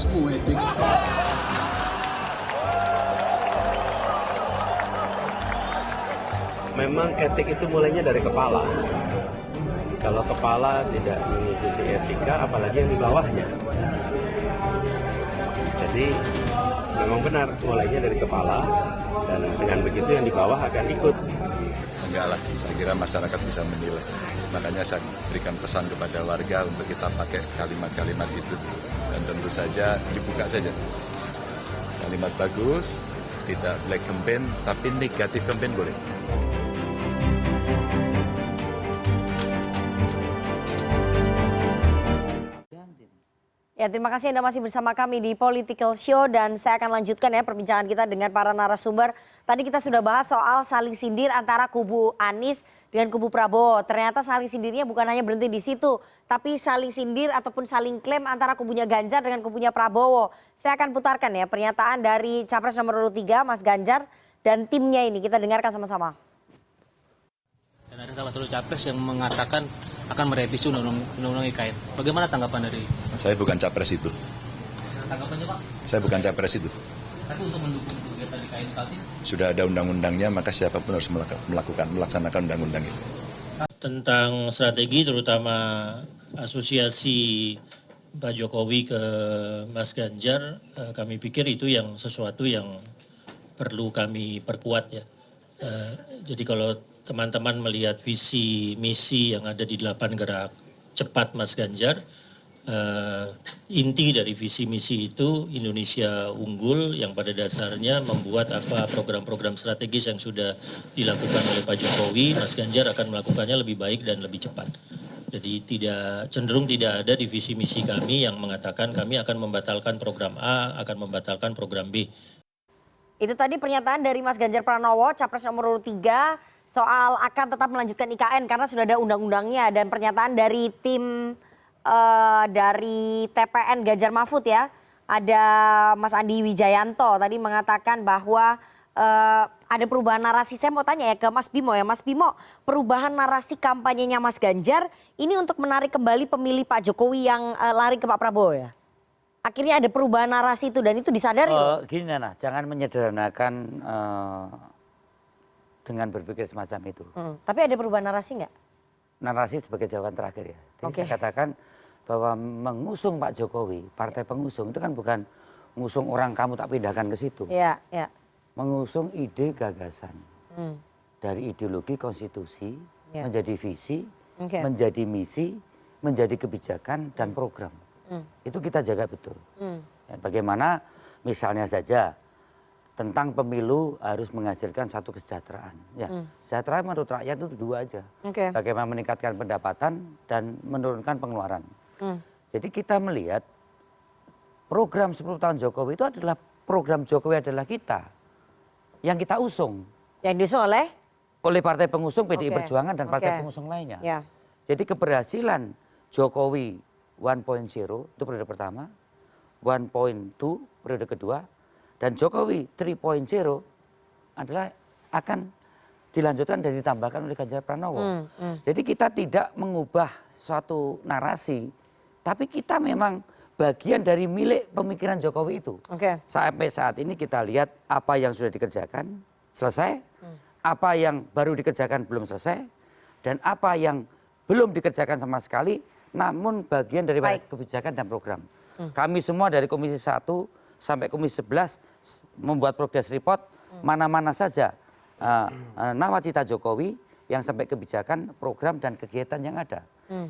tugasmu, Etik. Memang etik itu mulainya dari kepala. Kalau kepala tidak mengikuti etika, apalagi yang di bawahnya. Jadi memang benar mulainya dari kepala, dan dengan begitu yang di bawah akan ikut. Enggak lah, saya kira masyarakat bisa menilai. Makanya saya berikan pesan kepada warga untuk kita pakai kalimat-kalimat itu. Dan tentu saja dibuka saja. Kalimat bagus, tidak black campaign, tapi negatif campaign boleh. Ya, terima kasih Anda masih bersama kami di Political Show dan saya akan lanjutkan ya perbincangan kita dengan para narasumber. Tadi kita sudah bahas soal saling sindir antara kubu Anies dengan kubu Prabowo. Ternyata saling sindirnya bukan hanya berhenti di situ, tapi saling sindir ataupun saling klaim antara kubunya Ganjar dengan kubunya Prabowo. Saya akan putarkan ya pernyataan dari Capres nomor 3 Mas Ganjar dan timnya ini. Kita dengarkan sama-sama. Dan ada salah satu capres yang mengatakan akan merevisi undang-undang IKN. Bagaimana tanggapan dari? Saya bukan capres itu. Tanggapannya Pak? Saya bukan capres itu. Tapi untuk mendukung kegiatan IKN saat ini? Sudah ada undang-undangnya, maka siapapun harus melaksanakan undang-undang itu. Tentang strategi terutama asosiasi Pak Jokowi ke Mas Ganjar, kami pikir itu yang sesuatu yang perlu kami perkuat ya. Jadi kalau teman-teman melihat visi misi yang ada di 8 gerak cepat Mas Ganjar, inti dari visi misi itu Indonesia unggul yang pada dasarnya membuat apa program-program strategis yang sudah dilakukan oleh Pak Jokowi, Mas Ganjar akan melakukannya lebih baik dan lebih cepat. Jadi cenderung tidak ada di visi misi kami yang mengatakan kami akan membatalkan program A, akan membatalkan program B. Itu tadi pernyataan dari Mas Ganjar Pranowo, Capres nomor 3 soal akan tetap melanjutkan IKN karena sudah ada undang-undangnya, dan pernyataan dari tim dari TPN Ganjar Mahfud ya, ada Mas Andi Wijayanto tadi mengatakan bahwa ada perubahan narasi. Saya mau tanya ya ke Mas Bimo ya, Mas Bimo, perubahan narasi kampanyenya Mas Ganjar ini untuk menarik kembali pemilih Pak Jokowi yang lari ke Pak Prabowo ya? Akhirnya ada perubahan narasi itu dan itu disadari loh. Gini Nana, jangan menyederhanakan dengan berpikir semacam itu. Tapi ada perubahan narasi nggak? Narasi sebagai jawaban terakhir ya. Jadi saya katakan bahwa mengusung Pak Jokowi, partai pengusung itu kan bukan mengusung orang kamu tak pindahkan ke situ. Iya, iya. Mengusung ide gagasan. Dari ideologi konstitusi menjadi visi, menjadi misi, menjadi kebijakan dan program. Itu kita jaga betul. Ya, bagaimana misalnya saja tentang pemilu harus menghasilkan satu kesejahteraan. Ya, kesejahteraan menurut rakyat itu dua aja. Bagaimana meningkatkan pendapatan dan menurunkan pengeluaran. Jadi kita melihat program 10 tahun Jokowi itu adalah program Jokowi adalah kita. Yang kita usung. Yang diusung oleh Partai pengusung PDI Perjuangan dan partai pengusung lainnya. Ya. Jadi keberhasilan Jokowi 1.0 itu periode pertama, 1.2 periode kedua, dan Jokowi 3.0 adalah akan dilanjutkan dan ditambahkan oleh Ganjar Pranowo. Jadi kita tidak mengubah suatu narasi, tapi kita memang bagian dari milik pemikiran Jokowi itu. Sampai saat ini kita lihat apa yang sudah dikerjakan, selesai, apa yang baru dikerjakan belum selesai, dan apa yang belum dikerjakan sama sekali, namun bagian dari kebijakan dan program. Kami semua dari Komisi 1 sampai Komisi 11 membuat progress report mana-mana saja nawacita Jokowi yang sampai kebijakan, program dan kegiatan yang ada.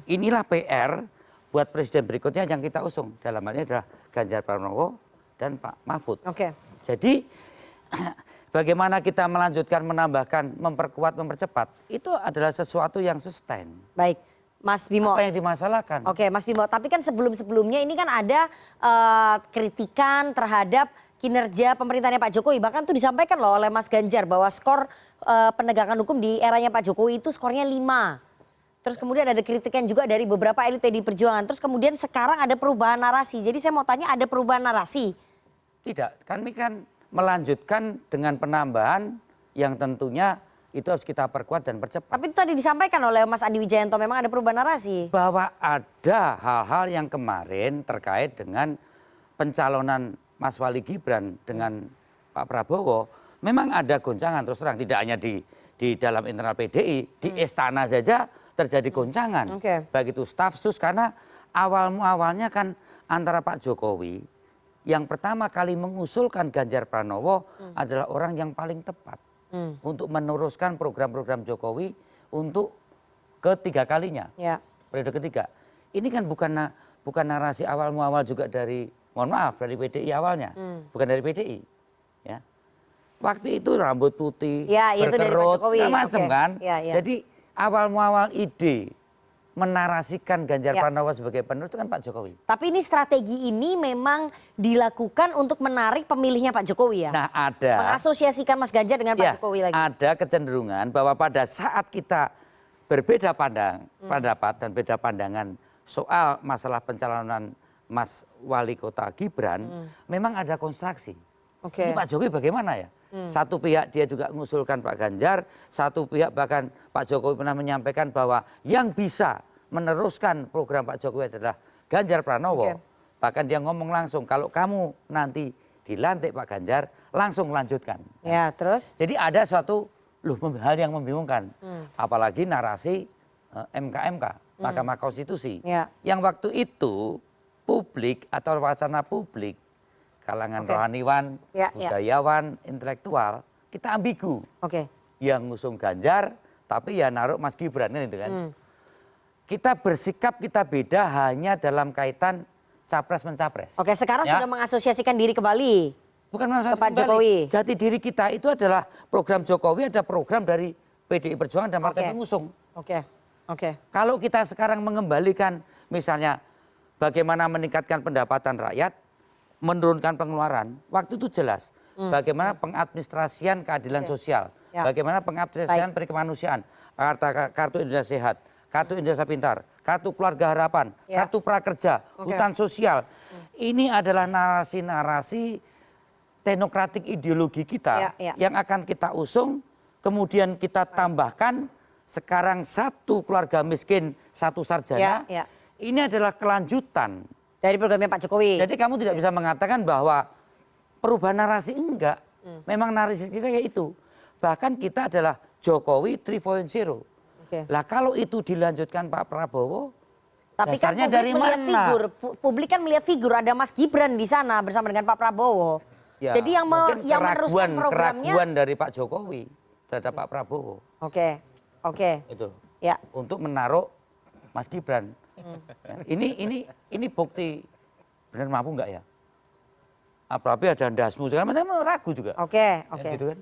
Inilah PR buat presiden berikutnya yang kita usung. Dalam hal ini adalah Ganjar Pranowo dan Pak Mahfud. Jadi bagaimana kita melanjutkan, menambahkan, memperkuat, mempercepat, itu adalah sesuatu yang sustain. Baik. Mas Bimo. Apa yang dimasalahkan? Oke, Mas Bimo. Tapi kan sebelum-sebelumnya ini kan ada kritikan terhadap kinerja pemerintahnya Pak Jokowi. Bahkan tuh disampaikan loh oleh Mas Ganjar bahwa skor penegakan hukum di eranya Pak Jokowi itu skornya 5. Terus kemudian ada kritikan juga dari beberapa elit PDI Perjuangan. Terus kemudian sekarang ada perubahan narasi. Jadi saya mau tanya, ada perubahan narasi? Tidak, kami kan melanjutkan dengan penambahan yang tentunya itu harus kita perkuat dan percepat. Tapi itu tadi disampaikan oleh Mas Andi Wijayanto, memang ada perubahan narasi. Bahwa ada hal-hal yang kemarin terkait dengan pencalonan Mas Wali Gibran dengan Pak Prabowo, memang ada goncangan terus terang, tidak hanya di dalam internal PDI, di istana saja terjadi goncangan. Baik itu staf sus, karena awalnya kan antara Pak Jokowi yang pertama kali mengusulkan Ganjar Pranowo adalah orang yang paling tepat untuk meneruskan program-program Jokowi untuk ketiga kalinya, periode ketiga. Ini kan bukan narasi awal muawal juga dari, mohon maaf, dari PDI awalnya, bukan dari PDI. Ya. Waktu itu rambut putih, berkerut, macam kan. Jadi awal muawal ide menarasikan Ganjar Pranowo sebagai penerus itu kan Pak Jokowi. Tapi ini strategi ini memang dilakukan untuk menarik pemilihnya Pak Jokowi ya? Nah ada. Mengasosiasikan Mas Ganjar dengan Pak Jokowi lagi. Ada kecenderungan bahwa pada saat kita berbeda pendapat dan beda pandangan soal masalah pencalonan Mas Wali Kota Gibran, memang ada konstruksi. Ini Pak Jokowi bagaimana ya? Satu pihak dia juga mengusulkan Pak Ganjar, satu pihak bahkan Pak Jokowi pernah menyampaikan bahwa yang bisa meneruskan program Pak Jokowi adalah Ganjar Pranowo. Bahkan dia ngomong langsung, kalau kamu nanti dilantik Pak Ganjar, langsung lanjutkan. Ya, terus? Jadi ada suatu hal yang membingungkan. Apalagi narasi MK, Mahkamah Konstitusi. Yang waktu itu publik atau wacana publik, kalangan rohaniwan, budayawan, intelektual, kita ambigu. Yang ngusung Ganjar, tapi ya naruh Mas Gibran itu kan. Kita bersikap kita beda hanya dalam kaitan capres-mencapres. Sekarang sudah mengasosiasikan diri kembali. Bukan ke Pak Jokowi. Jati diri kita itu adalah program Jokowi, ada program dari PDI Perjuangan dan partai pengusung. Kalau kita sekarang mengembalikan misalnya bagaimana meningkatkan pendapatan rakyat, menurunkan pengeluaran, waktu itu jelas. Bagaimana pengadministrasian keadilan sosial, bagaimana pengadministrasian perikemanusiaan, kartu Indonesia Sehat, kartu Indonesia Pintar, kartu Keluarga Harapan, kartu Prakerja, hutan sosial. Ini adalah narasi-narasi teknokratik ideologi kita yang akan kita usung, kemudian kita tambahkan sekarang satu keluarga miskin, satu sarjana. Ini adalah kelanjutan dari programnya Pak Jokowi. Jadi kamu tidak bisa mengatakan bahwa perubahan narasi, enggak. Memang narasi kita ya itu. Bahkan kita adalah Jokowi 3.0. Lah kalau itu dilanjutkan Pak Prabowo, tapi kan publik dari melihat mana? figur, publik kan melihat figur ada Mas Gibran di sana bersama dengan Pak Prabowo. Ya, jadi yang meneruskan programnya keraguan dari Pak Jokowi terhadap Pak Prabowo. Itu. Untuk menaruh Mas Gibran. Ini bukti benar mampu enggak ya? Apalagi ada ndasmu segala macam, ragu juga. Gitu kan?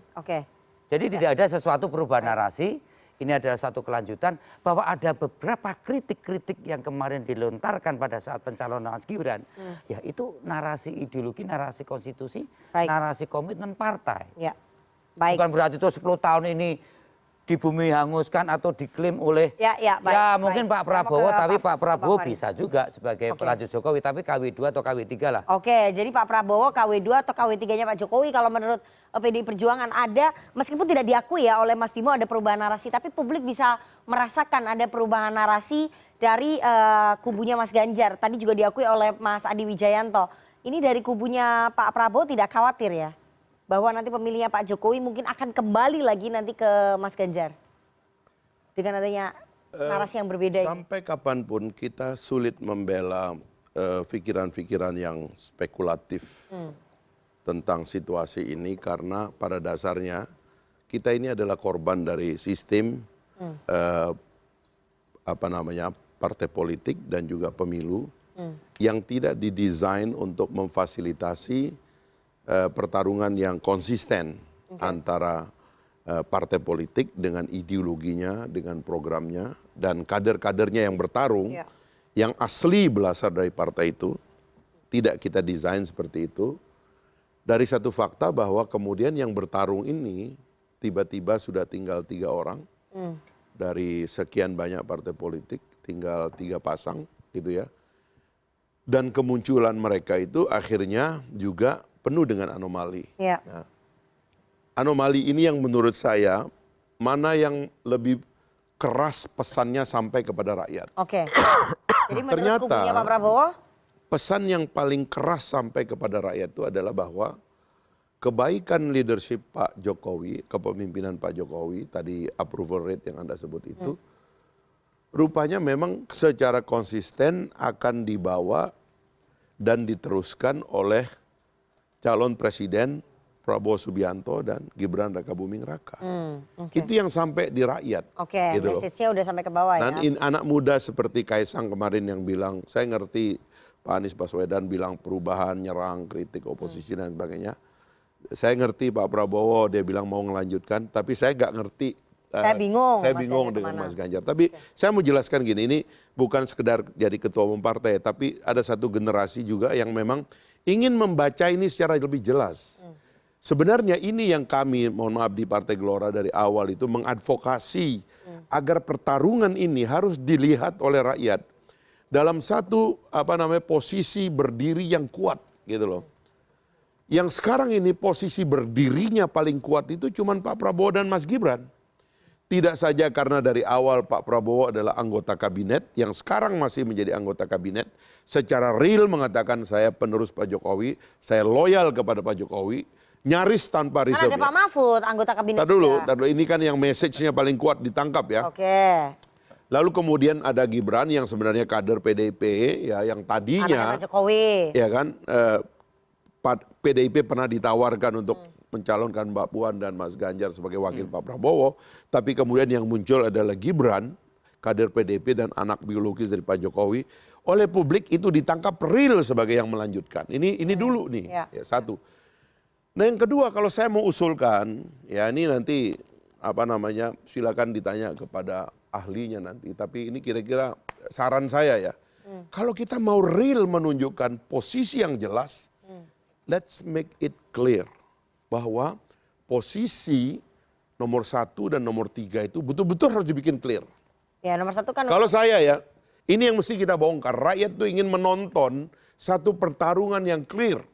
Jadi tidak ada sesuatu perubahan narasi. Ini adalah satu kelanjutan bahwa ada beberapa kritik-kritik yang kemarin dilontarkan pada saat pencalonan Mas Gibran. Ya itu narasi ideologi, narasi konstitusi, narasi komitmen partai. Bukan berarti itu 10 tahun ini di bumi hanguskan atau diklaim oleh mungkin Pak Prabowo, tapi Pak Prabowo bisa juga sebagai pelanjut Jokowi, tapi KW2 atau KW3 lah. Jadi Pak Prabowo KW2 atau KW3-nya Pak Jokowi kalau menurut PDI Perjuangan ada, meskipun tidak diakui ya oleh Mas Bimo ada perubahan narasi, tapi publik bisa merasakan ada perubahan narasi dari kubunya Mas Ganjar. Tadi juga diakui oleh Mas Adi Wijayanto. Ini dari kubunya Pak Prabowo tidak khawatir ya? Bahwa nanti pemilihnya Pak Jokowi mungkin akan kembali lagi nanti ke Mas Ganjar dengan adanya narasi yang berbeda ini. Sampai kapanpun kita sulit membela pikiran-pikiran yang spekulatif tentang situasi ini karena pada dasarnya kita ini adalah korban dari sistem partai politik dan juga pemilu yang tidak didesain untuk memfasilitasi pertarungan yang konsisten antara partai politik dengan ideologinya, dengan programnya, dan kader-kadernya yang bertarung, yang asli berasal dari partai itu, tidak kita desain seperti itu. Dari satu fakta bahwa kemudian yang bertarung ini tiba-tiba sudah tinggal 3 orang, dari sekian banyak partai politik, tinggal 3 pasang, gitu ya. Dan kemunculan mereka itu akhirnya juga penuh dengan anomali. Nah, anomali ini yang menurut saya mana yang lebih keras pesannya sampai kepada rakyat. Jadi menurut kubunya Pak Prabowo? pesan yang paling keras sampai kepada rakyat itu adalah bahwa kebaikan leadership Pak Jokowi, kepemimpinan Pak Jokowi, tadi approval rate yang Anda sebut itu, rupanya memang secara konsisten akan dibawa dan diteruskan oleh calon presiden Prabowo Subianto dan Gibran Rakabuming Raka. Itu yang sampai di rakyat. Oke, gitu loh. message-nya udah sampai ke bawah Dan ya. anak muda seperti Kaisang kemarin yang bilang, saya ngerti Pak Anies Baswedan bilang perubahan, nyerang, kritik oposisi dan sebagainya. Saya ngerti Pak Prabowo, dia bilang mau melanjutkan, tapi saya nggak ngerti. Saya bingung. Saya Mas bingung Ganjar dengan kemana. Mas Ganjar. Tapi saya mau jelaskan gini, ini bukan sekedar jadi ketua umum partai, tapi ada satu generasi juga yang memang ingin membaca ini secara lebih jelas. Sebenarnya ini yang kami, mohon maaf di Partai Gelora dari awal itu mengadvokasi agar pertarungan ini harus dilihat oleh rakyat dalam satu posisi berdiri yang kuat gitu loh. Yang sekarang ini posisi berdirinya paling kuat itu cuma Pak Prabowo dan Mas Gibran. Tidak saja karena dari awal Pak Prabowo adalah anggota kabinet, yang sekarang masih menjadi anggota kabinet, secara real mengatakan saya penerus Pak Jokowi, saya loyal kepada Pak Jokowi, nyaris tanpa Kan reserve. ada Pak Mahfud, anggota kabinet Tar dulu, juga. ini kan yang message-nya paling kuat ditangkap ya. Oke. Lalu kemudian ada Gibran yang sebenarnya kader PDIP ya, yang Anaknya tadinya Pak Jokowi. ya kan PDIP pernah ditawarkan untuk mencalonkan Mbak Puan dan Mas Ganjar sebagai wakil Pak Prabowo, tapi kemudian yang muncul adalah Gibran, kader PDIP dan anak biologis dari Pak Jokowi. Oleh publik itu ditangkap real sebagai yang melanjutkan. Ini dulu nih, Ya. ya, satu. Nah yang kedua kalau saya mau usulkan, ya ini nanti silakan ditanya kepada ahlinya nanti. Tapi ini kira-kira saran saya ya. Kalau kita mau real menunjukkan posisi yang jelas, let's make it clear bahwa posisi nomor 1 dan nomor 3 itu betul-betul harus dibikin clear. Ya nomor 1 kan. Kalau saya ya, ini yang mesti kita bongkar. Rakyat tuh ingin menonton satu pertarungan yang clear.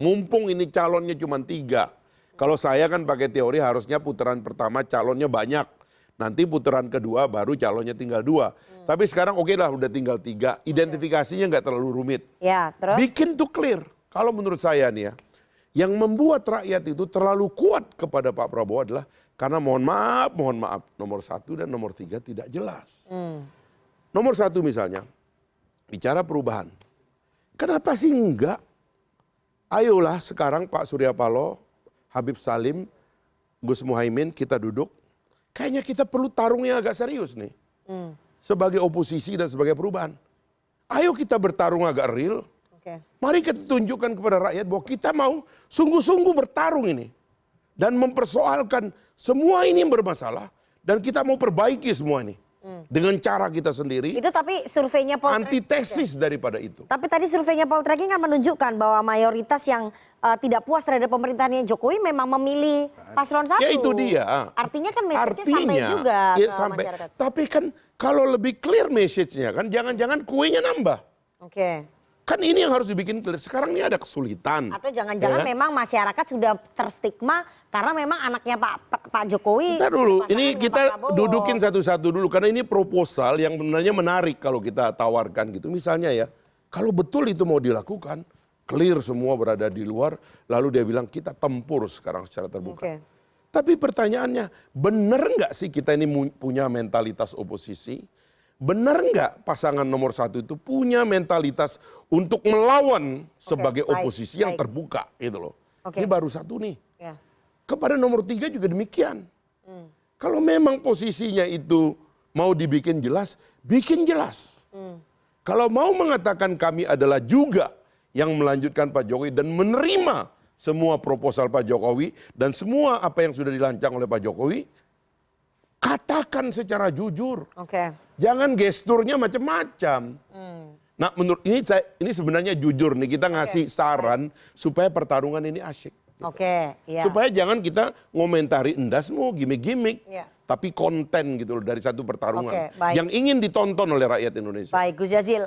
Mumpung ini calonnya cuma 3. Kalau saya kan pakai teori harusnya putaran pertama calonnya banyak. Nanti putaran kedua baru calonnya tinggal 2. Tapi sekarang oke lah udah tinggal 3. Identifikasinya nggak terlalu rumit. Ya terus. Bikin tuh clear. Kalau menurut saya nih ya, yang membuat rakyat itu terlalu kuat kepada Pak Prabowo adalah karena mohon maaf, nomor 1 dan nomor 3 tidak jelas. Nomor 1 misalnya, bicara perubahan. Kenapa sih enggak? Ayolah sekarang Pak Surya Paloh, Habib Salim, Gus Muhaimin kita duduk. Kayaknya kita perlu tarung yang agak serius nih. Sebagai oposisi dan sebagai perubahan. Ayo kita bertarung agak real. Oke. Mari kita tunjukkan kepada rakyat bahwa kita mau sungguh-sungguh bertarung ini. Dan mempersoalkan semua ini yang bermasalah. Dan kita mau perbaiki semua ini. Dengan cara kita sendiri. Itu tapi surveinya Poltreking. Antitesis daripada itu. Tapi tadi surveinya Poltreking kan menunjukkan bahwa mayoritas yang tidak puas terhadap pemerintahannya Jokowi memang memilih paslon 1. Ya itu dia. Artinya kan message-nya sampai juga ya, ke sampai. masyarakat. Tapi kan kalau lebih clear message-nya kan jangan-jangan kuenya nambah. Oke. Kan ini yang harus dibikin clear. Sekarang ini ada kesulitan. Atau jangan-jangan Ya kan? memang masyarakat sudah terstigma karena memang anaknya Pak Jokowi. Bentar dulu, berpasangan ini dengan kita Pak Prabowo. dudukin satu-satu dulu. Karena ini proposal yang sebenarnya menarik kalau kita tawarkan gitu. Misalnya ya, kalau betul itu mau dilakukan, clear semua berada di luar, lalu dia bilang kita tempur sekarang secara terbuka. Oke. Tapi pertanyaannya, benar nggak sih kita ini punya mentalitas oposisi? Benar nggak pasangan nomor 1 itu punya mentalitas untuk melawan sebagai baik, oposisi yang baik. terbuka gitu loh. Oke. Ini baru 1 nih. Ya. Kepada nomor 3 juga demikian. Kalau memang posisinya itu mau dibikin jelas, bikin jelas. Kalau mau mengatakan kami adalah juga yang melanjutkan Pak Jokowi dan menerima semua proposal Pak Jokowi dan semua apa yang sudah dirancang oleh Pak Jokowi, katakan secara jujur. Oke. Jangan gesturnya macam-macam. Nah, menurut ini sebenarnya jujur nih, kita ngasih saran supaya pertarungan ini asyik. Oke, iya. Supaya jangan kita ngomentari endasmu, gimmick-gimmick, Iya. tapi konten gitu loh dari satu pertarungan Oke, baik. yang ingin ditonton oleh rakyat Indonesia. Baik, Gus Jazil.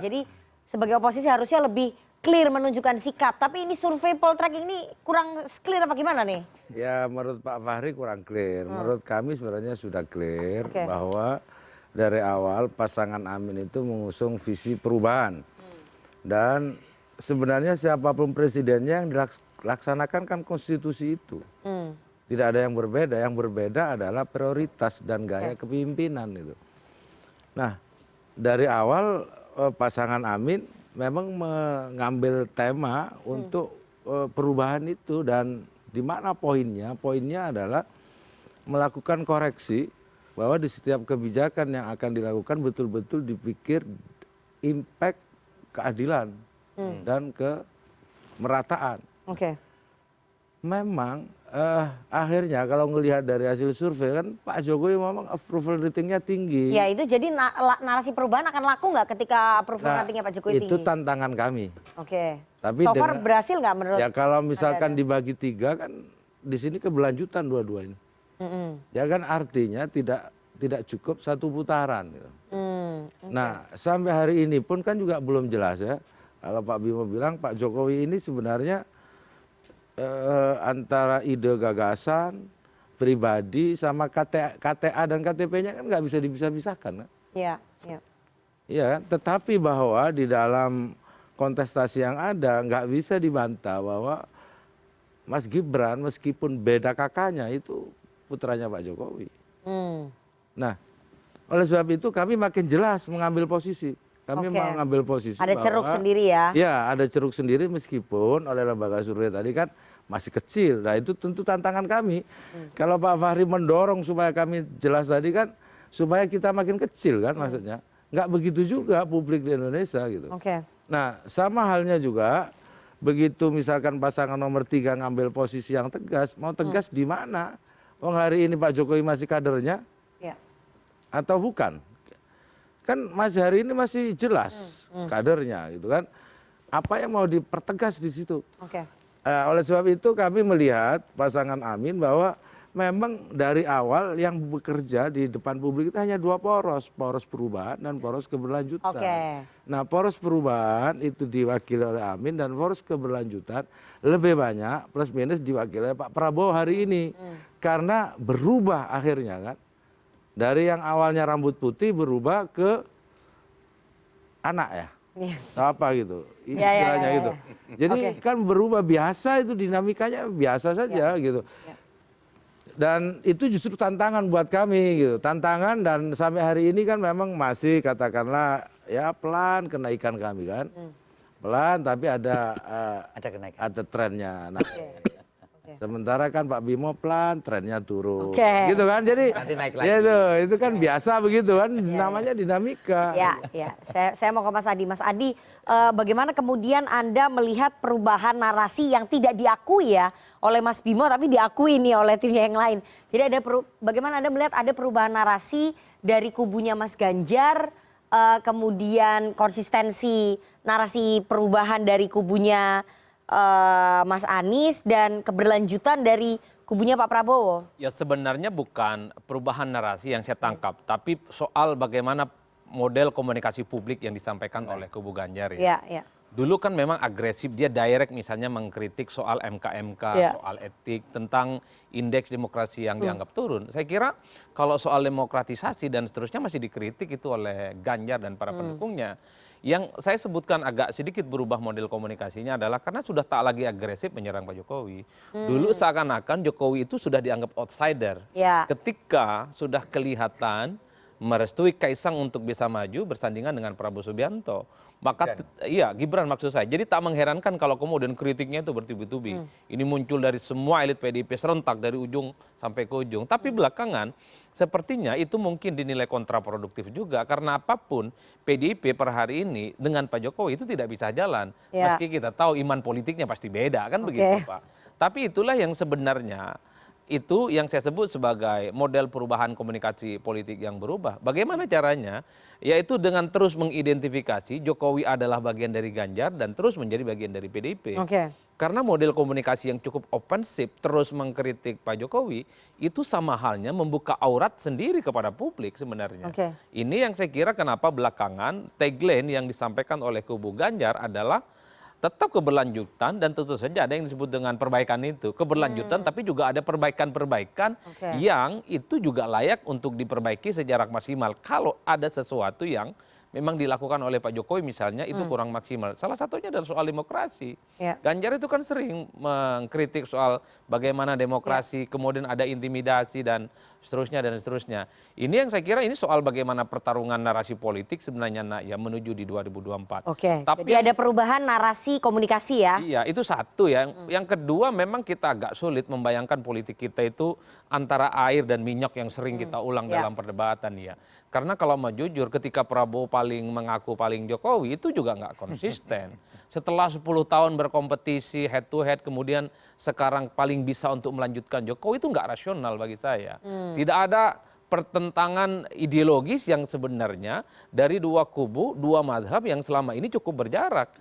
Jadi sebagai oposisi harusnya lebih clear menunjukkan sikap. Tapi ini survei Poltreking ini kurang clear apa gimana nih? Ya menurut Pak Fahri kurang clear. Menurut kami sebenarnya sudah clear Oke. bahwa dari awal pasangan Amin itu mengusung visi perubahan. Dan sebenarnya siapapun presidennya yang dilaksanakan kan konstitusi itu. Tidak ada yang berbeda. Yang berbeda adalah prioritas dan gaya kepemimpinan itu. Nah, dari awal pasangan Amin memang mengambil tema untuk perubahan itu, dan di mana poinnya? Poinnya adalah melakukan koreksi bahwa di setiap kebijakan yang akan dilakukan betul-betul dipikir impact keadilan dan kemerataan. Oke. Memang akhirnya kalau ngelihat dari hasil survei kan Pak Jokowi memang approval ratingnya tinggi. Ya itu jadi narasi perubahan akan laku nggak ketika approval ratingnya Pak Jokowi tinggi? Itu tantangan kami. Oke. Tapi So far berhasil nggak menurut? Ya kalau misalkan dibagi 3 kan di sini keberlanjutan dua-dua ini. Ya kan artinya tidak cukup satu putaran. Gitu. Nah sampai hari ini pun kan juga belum jelas ya. Kalau Pak Bimo bilang Pak Jokowi ini sebenarnya antara ide gagasan, pribadi sama KTA dan KTP-nya kan nggak bisa dipisah-pisahkan kan? Iya, iya. Iya kan? Tetapi bahwa di dalam kontestasi yang ada nggak bisa dibantah bahwa Mas Gibran meskipun beda kakaknya itu putranya Pak Jokowi. Nah, oleh sebab itu kami makin jelas mengambil posisi. Kami mengambil posisi ada ceruk sendiri ya? Ya, ada ceruk sendiri meskipun oleh lembaga survei tadi kan masih kecil. Nah itu tentu tantangan kami. Kalau Pak Fahri mendorong supaya kami jelas tadi kan, supaya kita makin kecil kan maksudnya. Nggak begitu juga publik di Indonesia gitu. Nah sama halnya juga, begitu misalkan pasangan nomor 3 ngambil posisi yang tegas, mau tegas di mana? Oh hari ini Pak Jokowi masih kadernya? Atau bukan? Kan masih hari ini masih jelas kadernya gitu kan. Apa yang mau dipertegas di situ? Oleh sebab itu kami melihat pasangan Amin bahwa memang dari awal yang bekerja di depan publik itu hanya 2 poros, poros perubahan dan poros keberlanjutan. Nah poros perubahan itu diwakili oleh Amin dan poros keberlanjutan lebih banyak plus minus diwakili oleh Pak Prabowo hari ini. Karena berubah akhirnya kan. Dari yang awalnya rambut putih berubah ke anak ya. Apa gitu istilahnya gitu. Jadi kan berubah biasa, itu dinamikanya biasa saja gitu. Dan itu justru tantangan buat kami gitu. Tantangan, dan sampai hari ini kan memang masih katakanlah ya pelan kenaikan kami kan. Pelan tapi ada kenaikan. Ada trennya. Nah, sementara kan Pak Bimo pelan, trennya turun, gitu kan? Jadi ya itu kan biasa begitu kan, namanya dinamika. Ya. Saya mau ke Mas Adi. Mas Adi, bagaimana kemudian Anda melihat perubahan narasi yang tidak diakui ya oleh Mas Bimo, tapi diakui nih oleh timnya yang lain. Jadi bagaimana Anda melihat ada perubahan narasi dari kubunya Mas Ganjar, kemudian konsistensi narasi perubahan dari kubunya Mas Anies dan keberlanjutan dari kubunya Pak Prabowo? Ya sebenarnya bukan perubahan narasi yang saya tangkap, tapi soal bagaimana model komunikasi publik yang disampaikan oleh kubu Ganjar ya. Dulu kan memang agresif, dia direct misalnya mengkritik soal MK-MK, soal etik, tentang indeks demokrasi yang dianggap turun. Saya kira kalau soal demokratisasi dan seterusnya masih dikritik itu oleh Ganjar dan para pendukungnya. Yang saya sebutkan agak sedikit berubah model komunikasinya adalah karena sudah tak lagi agresif menyerang Pak Jokowi. Dulu seakan-akan Jokowi itu sudah dianggap outsider. Ketika sudah kelihatan merestui Kaisang untuk bisa maju bersandingan dengan Prabowo Subianto. Maka iya Gibran maksud saya. Jadi tak mengherankan kalau kemudian kritiknya itu bertubi-tubi. Ini muncul dari semua elit PDIP serentak dari ujung sampai ke ujung. Tapi belakangan sepertinya itu mungkin dinilai kontraproduktif juga. Karena apapun PDIP per hari ini dengan Pak Jokowi itu tidak bisa jalan. Meski kita tahu iman politiknya pasti beda kan begitu Pak. Tapi itulah yang sebenarnya itu yang saya sebut sebagai model perubahan komunikasi politik yang berubah. Bagaimana caranya? Yaitu dengan terus mengidentifikasi Jokowi adalah bagian dari Ganjar dan terus menjadi bagian dari PDIP. Karena model komunikasi yang cukup ofensif terus mengkritik Pak Jokowi itu sama halnya membuka aurat sendiri kepada publik sebenarnya. Ini yang saya kira kenapa belakangan tagline yang disampaikan oleh kubu Ganjar adalah tetap keberlanjutan dan tentu saja ada yang disebut dengan perbaikan itu. Keberlanjutan tapi juga ada perbaikan-perbaikan yang itu juga layak untuk diperbaiki secara maksimal. Kalau ada sesuatu yang memang dilakukan oleh Pak Jokowi misalnya itu kurang maksimal. Salah satunya adalah soal demokrasi. Ganjar itu kan sering mengkritik soal bagaimana demokrasi, kemudian ada intimidasi dan seterusnya dan seterusnya. Ini yang saya kira ini soal bagaimana pertarungan narasi politik sebenarnya ya menuju di 2024. Oke. Tapi Jadi ada perubahan narasi komunikasi ya. iya, itu satu ya. Yang kedua memang kita agak sulit membayangkan politik kita itu antara air dan minyak yang sering kita ulang dalam perdebatan ya. Karena kalau mau jujur ketika Prabowo paling mengaku paling Jokowi itu juga nggak konsisten. Setelah 10 tahun berkompetisi head to head kemudian sekarang paling bisa untuk melanjutkan Jokowi itu nggak rasional bagi saya. Tidak ada pertentangan ideologis yang sebenarnya dari dua kubu, dua mazhab yang selama ini cukup berjarak.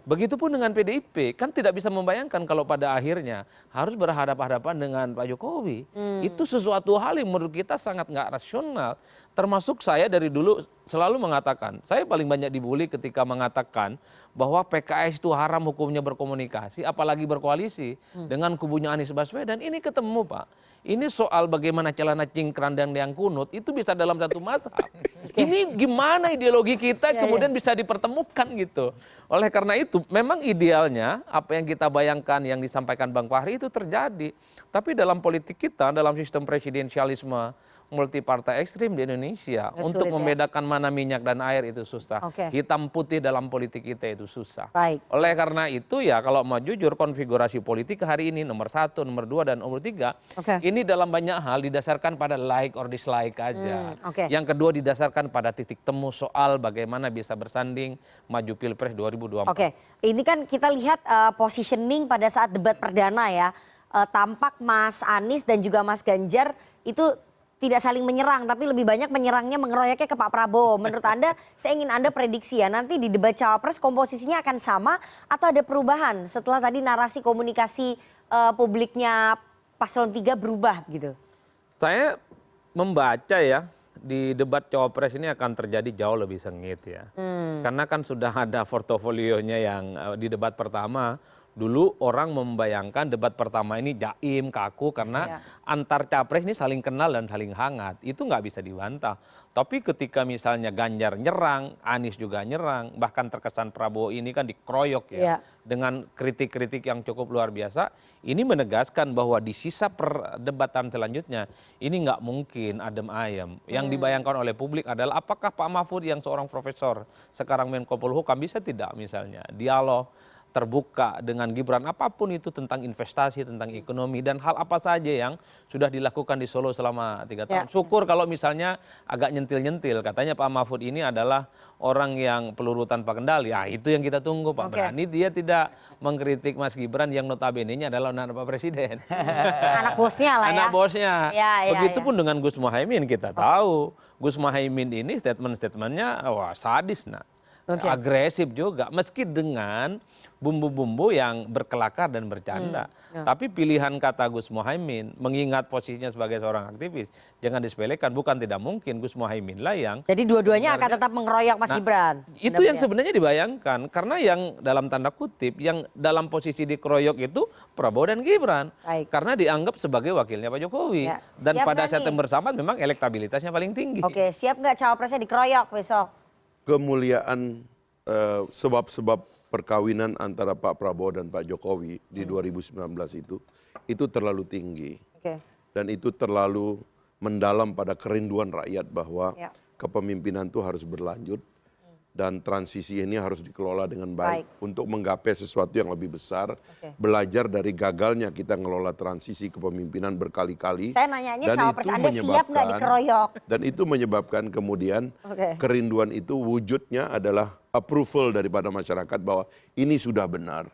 Begitupun dengan PDIP, kan tidak bisa membayangkan kalau pada akhirnya harus berhadapan-hadapan dengan Pak Jokowi. Itu sesuatu hal yang menurut kita sangat nggak rasional. Termasuk saya dari dulu selalu mengatakan, saya paling banyak dibully ketika mengatakan bahwa PKS itu haram hukumnya berkomunikasi, apalagi berkoalisi dengan kubunya Anies Baswedan. Ini ketemu Pak. Ini soal bagaimana celana cingkrang dan yang kunut itu bisa dalam satu mazhab. Ini gimana ideologi kita kemudian bisa dipertemukan gitu. Oleh karena itu memang idealnya apa yang kita bayangkan yang disampaikan Bang Fahri itu terjadi. Tapi dalam politik kita, dalam sistem presidensialisme multi partai ekstrim di Indonesia untuk membedakan mana minyak dan air itu susah. Hitam putih dalam politik kita itu susah. Oleh karena itu ya kalau mau jujur konfigurasi politik hari ini nomor 1, nomor 2 dan nomor 3 ini dalam banyak hal didasarkan pada like or dislike aja. Yang kedua didasarkan pada titik temu soal bagaimana bisa bersanding maju Pilpres 2024. Ini kan kita lihat positioning pada saat debat perdana ya. Tampak Mas Anies dan juga Mas Ganjar itu tidak saling menyerang, tapi lebih banyak menyerangnya, mengeroyoknya ke Pak Prabowo. Menurut Anda, saya ingin Anda prediksi ya, nanti di debat Cawapres komposisinya akan sama atau ada perubahan setelah tadi narasi komunikasi publiknya Paslon 3 berubah gitu? Saya membaca ya, di debat Cawapres ini akan terjadi jauh lebih sengit ya. Karena kan sudah ada portofolionya yang di debat pertama. Dulu orang membayangkan debat pertama ini jaim, kaku karena antar capres ini saling kenal dan saling hangat. Itu nggak bisa dibantah. Tapi ketika misalnya Ganjar nyerang, Anies juga nyerang, bahkan terkesan Prabowo ini kan dikeroyok ya. Dengan kritik-kritik yang cukup luar biasa, ini menegaskan bahwa di sisa perdebatan selanjutnya, ini nggak mungkin adem ayem. Yang dibayangkan oleh publik adalah apakah Pak Mahfud yang seorang profesor, sekarang Menko Polhukam bisa tidak misalnya dialog terbuka dengan Gibran apapun itu tentang investasi, tentang ekonomi dan hal apa saja yang sudah dilakukan di Solo selama 3 tahun. Syukur kalau misalnya agak nyentil-nyentil. Katanya Pak Mahfud ini adalah orang yang peluru tanpa kendali. Ya itu yang kita tunggu Pak. Berani dia tidak mengkritik Mas Gibran yang notabene-nya adalah anak Pak Presiden. Anak bosnya lah ya. Anak bosnya. Begitupun dengan Gus Muhaimin kita tahu. Gus Muhaimin ini statement-statementnya wah sadis nak. Agresif juga meski dengan bumbu-bumbu yang berkelakar dan bercanda. Tapi pilihan kata Gus Muhaimin mengingat posisinya sebagai seorang aktivis jangan disepelekan, bukan tidak mungkin Gus Muhaimin lah yang jadi dua-duanya akan tetap mengeroyok Mas Gibran. Itu yang sebenarnya dibayangkan karena yang dalam tanda kutip yang dalam posisi dikeroyok itu Prabowo dan Gibran. Karena dianggap sebagai wakilnya Pak Jokowi dan pada saat yang bersamaan memang elektabilitasnya paling tinggi. Siap nggak cawapresnya dikeroyok besok? Kemuliaan sebab-sebab perkawinan antara Pak Prabowo dan Pak Jokowi di 2019 itu terlalu tinggi. Dan itu terlalu mendalam pada kerinduan rakyat bahwa kepemimpinan itu harus berlanjut dan transisi ini harus dikelola dengan baik untuk menggapai sesuatu yang lebih besar. Belajar dari gagalnya kita ngelola transisi kepemimpinan berkali-kali. Saya nanyanya cawapres Anda siap nggak dikeroyok? Dan itu menyebabkan kemudian kerinduan itu wujudnya adalah approval daripada masyarakat bahwa ini sudah benar.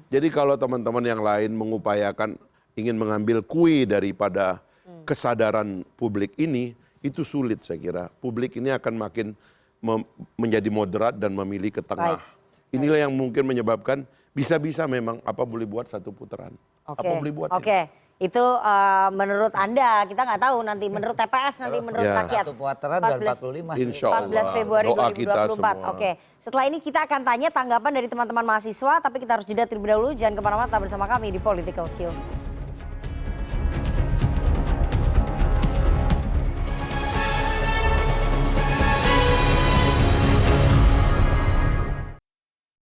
Jadi kalau teman-teman yang lain mengupayakan ingin mengambil kui daripada kesadaran publik ini, itu sulit saya kira. Publik ini akan makin menjadi moderat dan memilih ke tengah. Inilah yang mungkin menyebabkan bisa-bisa memang apa boleh buat satu putaran. Apa boleh buat. Itu menurut Anda, kita nggak tahu nanti menurut TPS nanti menurut rakyat. Satu putaran dan 45. Insya Allah. 14 Februari Doa 2024. kita semua. Setelah ini kita akan tanya tanggapan dari teman-teman mahasiswa, tapi kita harus jeda terlebih dahulu. Jangan kemana-mana, tetap bersama kami di Political Show.